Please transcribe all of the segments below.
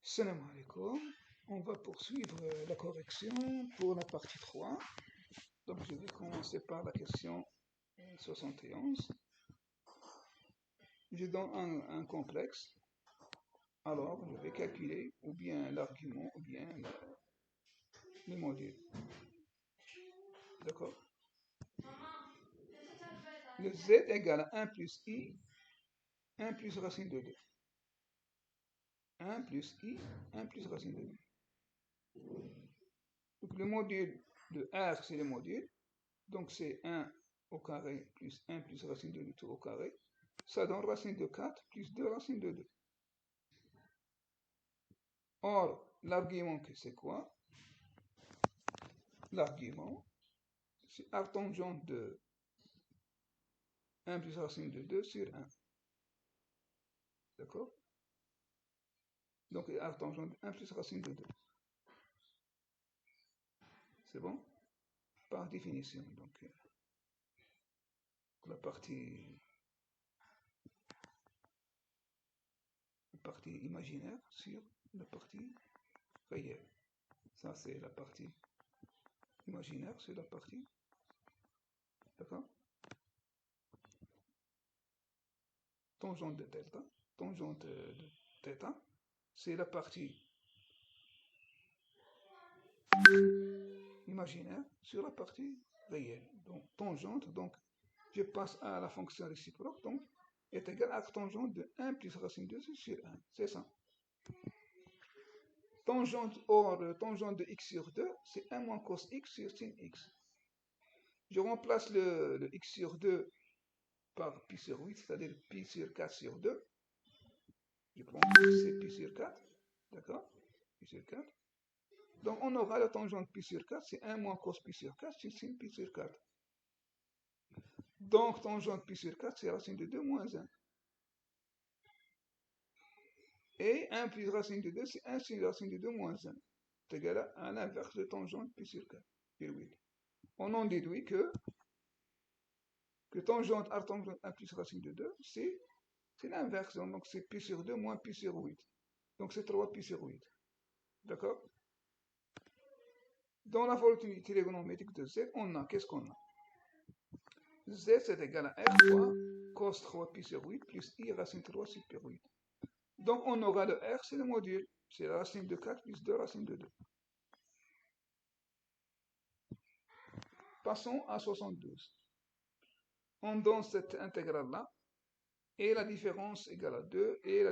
Salam alaikum. On va poursuivre la correction pour la partie 3. Donc je vais commencer par la question 71. Je donne un complexe. Alors je vais calculer ou bien l'argument ou bien le module. D'accord? Le z égale à 1 plus i, 1 plus racine de 2. 1 plus i, 1 plus racine de 2. Donc le module de R, c'est le module. Donc c'est 1 au carré plus 1 plus racine de 2 tout au carré. Ça donne racine de 4 plus 2 racine de 2. Or, l'argument, c'est quoi? L'argument, c'est arctangente de 1 plus racine de 2 sur 1. D'accord? Donc, arctangente de 1 plus racine de 2. C'est bon? Par définition. Donc, la partie imaginaire sur la partie réelle. Ça, c'est la partie imaginaire sur la partie. D'accord? Tangente de delta, tangente de θ, c'est la partie imaginaire sur la partie réelle. Donc, tangente, donc, je passe à la fonction réciproque, donc, est égal à tangente de 1 plus racine de 2 sur 1. C'est ça. Tangente, or, tangente de x sur 2, c'est 1 moins cos x sur sin x. Je remplace le x sur 2 par pi sur 8, c'est-à-dire pi sur 4 sur 2. Je prends c'est pi sur 4, d'accord? Pi sur 4. Donc, on aura la tangente pi sur 4, c'est 1 moins cos pi sur 4 sur sin pi sur 4. Donc, tangente pi sur 4, c'est racine de 2 moins 1. Et 1 plus racine de 2, c'est 1 sur racine de 2 moins 1. C'est égal à l'inverse de tangente pi sur 4, pi 8. On en déduit que tangente arctangente 1 plus racine de 2, c'est l'inverse. Donc, c'est pi sur 2 moins pi sur 8. Donc, c'est 3 pi sur 8. D'accord? Dans la volatilité trigonométrique de z, on a, qu'est-ce qu'on a? Z, c'est égal à r fois cos 3 pi sur 8 plus i racine 3 sur pi 8. Donc, on aura le r, c'est le module. C'est la racine de 4 plus 2 racine de 2. Passons à 72. On donne cette intégrale-là, et la différence égale à 2, et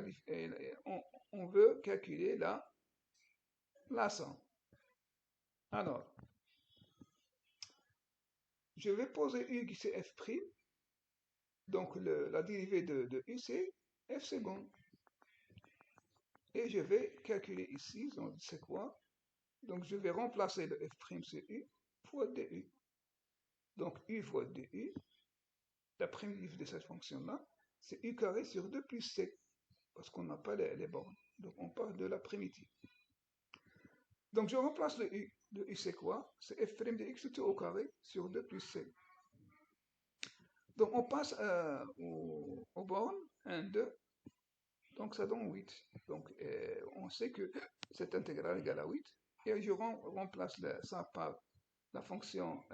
on veut calculer la somme. Alors, je vais poser u qui c'est f', donc la dérivée de u c'est f seconde. Et je vais calculer ici, donc c'est quoi? Donc je vais remplacer le f' sur u fois du. Donc u fois du, la primitive de cette fonction-là, c'est u carré sur 2 plus c, parce qu'on n'a pas les bornes. Donc on part de la primitive. Donc je remplace le u. Le u c'est quoi? C'est f' de x tout au carré sur 2 plus c. Donc on passe aux bornes 1, 2. Donc ça donne 8. Donc on sait que cette intégrale égale à 8. Et je remplace ça par la fonction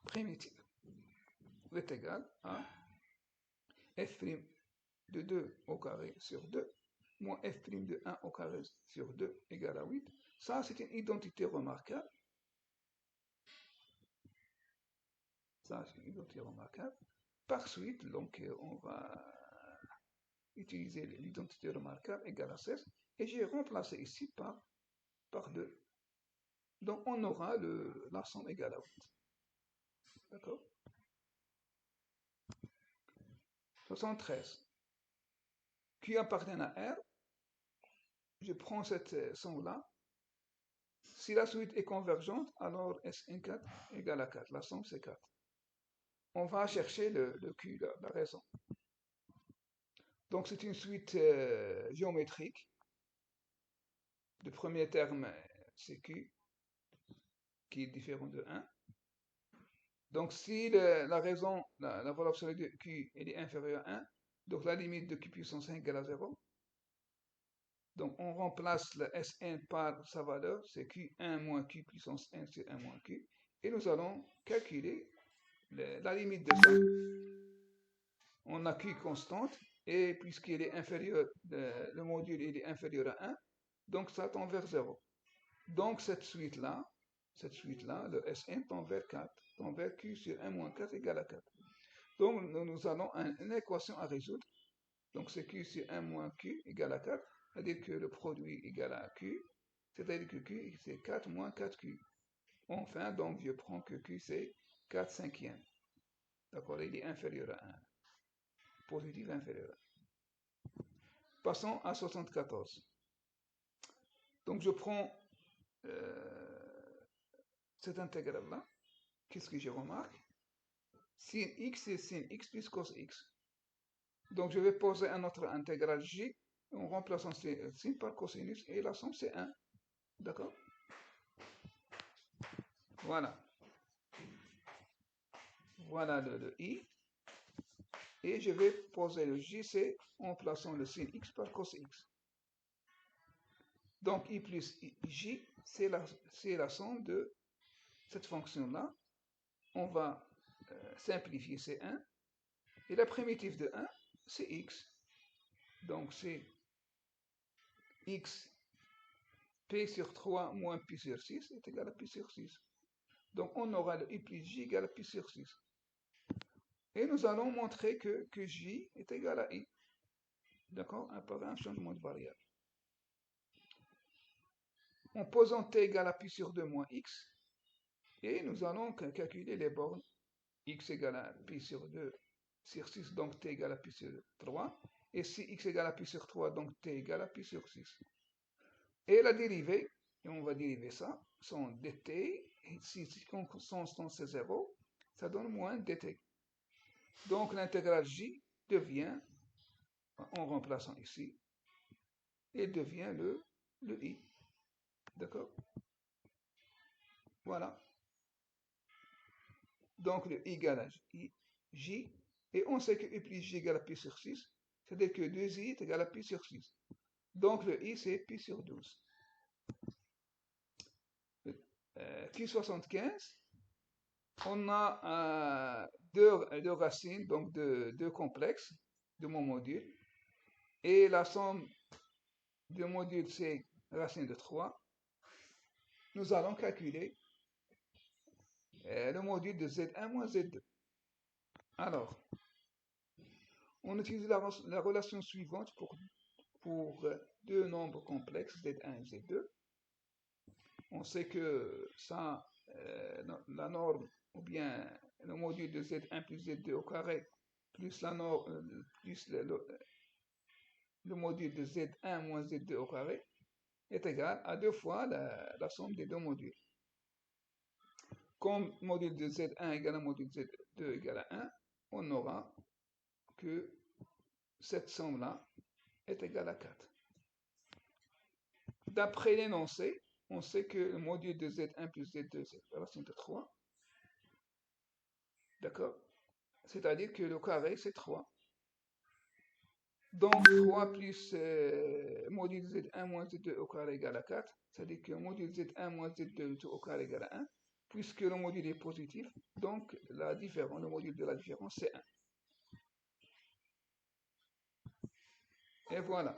primitive. Est égal à f' de 2 au carré sur 2 moins f' de 1 au carré sur 2 égale à 8. Ça, c'est une identité remarquable. Ça, c'est une identité remarquable. Par suite, donc, on va utiliser l'identité remarquable égale à 16. Et j'ai remplacé ici par 2. Donc, on aura la somme égale à 8. D'accord? 73. Qui appartient à R. Je prends cette somme-là. Si la suite est convergente, alors S1,4 égale à 4. La somme, c'est 4. On va chercher le Q, la raison. Donc, c'est une suite géométrique. Le premier terme, c'est Q, qui est différent de 1. Donc, si la raison, la valeur absolue de Q, elle est inférieure à 1, donc la limite de Q puissance 5 égale à 0. Donc, on remplace le Sn par sa valeur, c'est Q1 moins Q puissance n sur 1 moins Q. Et nous allons calculer la limite de ça. On a Q constante, et puisqu'il est inférieur, le module il est inférieur à 1, donc ça tend vers 0. Donc, cette suite-là, le Sn tend vers 4, tend vers Q sur 1 moins 4 égale à 4. Donc, nous avons une équation à résoudre. Donc, c'est Q sur 1 moins Q égale à 4, c'est-à-dire que le produit égale à Q, c'est-à-dire que Q, c'est 4 moins 4Q. Enfin, donc, je prends que Q, c'est 4 cinquièmes. D'accord, il est inférieur à 1. Positif inférieur à 1. Passons à 74. Donc, je prends cette intégrale-là. Qu'est-ce que je remarque? Sin x, c'est sin x plus cos x. Donc, je vais poser un autre intégral j en remplaçant sin par cosinus et la somme, c'est 1. D'accord? Voilà. Voilà le i. Et je vais poser le jc en remplaçant le sin x par cos x. Donc, i plus j, c'est la somme de cette fonction-là. On va simplifier, c'est 1. Et la primitive de 1, c'est x. Donc, c'est x p sur 3 moins pi sur 6 est égal à pi sur 6. Donc, on aura le i plus j égale à pi sur 6. Et nous allons montrer que j est égal à i. D'accord? Par un changement de variable. En posant t égale à pi sur 2 moins x, et nous allons calculer les bornes x égale à pi sur 2 sur 6, donc t égale à pi sur 3. Et si x égale à pi sur 3, donc t égale à pi sur 6. Et la dérivée, et on va dériver ça, sont dt, et si constante c'est 0, ça donne moins dt. Donc l'intégrale j devient, en remplaçant ici, et devient le i. D'accord? Voilà. Donc le i égale à j, et on sait que i plus j égale à pi sur 6, c'est-à-dire que 2i est égal à pi sur 6. Donc le i c'est pi sur 12. Q75, on a deux racines, donc deux complexes de mon module, et la somme de module c'est racine de 3. Nous allons calculer le module de Z1 moins Z2. Alors, on utilise la relation suivante pour deux nombres complexes, Z1 et Z2. On sait que ça, la norme, ou bien le module de Z1 plus Z2 au carré, plus la norme, plus le module de Z1 moins Z2 au carré, est égal à 2 fois la somme des deux modules. Comme module de Z1 égale à module de Z2 égale à 1, on n'aura que cette somme-là est égale à 4. D'après l'énoncé, on sait que le module de Z1 plus Z2, c'est la racine de 3. D'accord? C'est-à-dire que le carré, c'est 3. Donc, 3 plus module Z1 moins Z2 au carré égale à 4. C'est-à-dire que module Z1 moins Z2 au carré égale à 1. Puisque le module est positif, donc le module de la différence, c'est 1. Et voilà.